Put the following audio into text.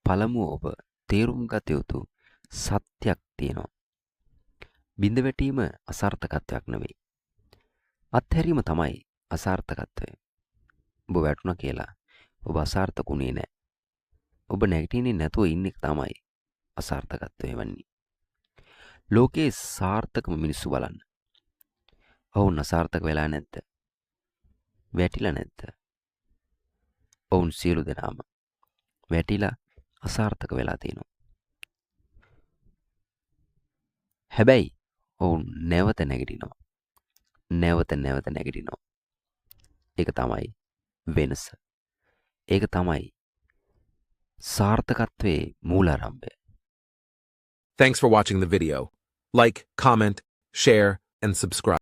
පළමුව ඔබ තේරුම් ගත යුතු සත්‍යයක් තියෙනවා. බිඳ වැටීම අසාර්ථකත්වයක් නෙවෙයි. අත්හැරීම තමයි අසාර්ථකත්වය. ඔබ වැටුණා කියලා ඔබ අසාර්ථකුනේ නැහැ. ඔබ නැගිටින්නේ නැතුව ඉන්නේ තමයි අසාර්ථකත්වය වෙන්නේ. ලෝකේ සාර්ථකම මිනිස්සු බලන්න. ඔවුන් අසාර්ථක වෙලා නැද්ද? වැටිලා නැද්ද? ඔවුන් සියලු දෙනාම වැටිලා අසාර්ථක වෙලා තියෙනවා. හැබැයි ඔවුන් නැවත නැගිටිනවා. නැවත නැගිටිනවා. ඒක තමයි වෙනස. ඒක තමයි සාර්ථකත්වයේ මූලාරම්භය. Thanks for watching the video. Like, comment, share, and subscribe.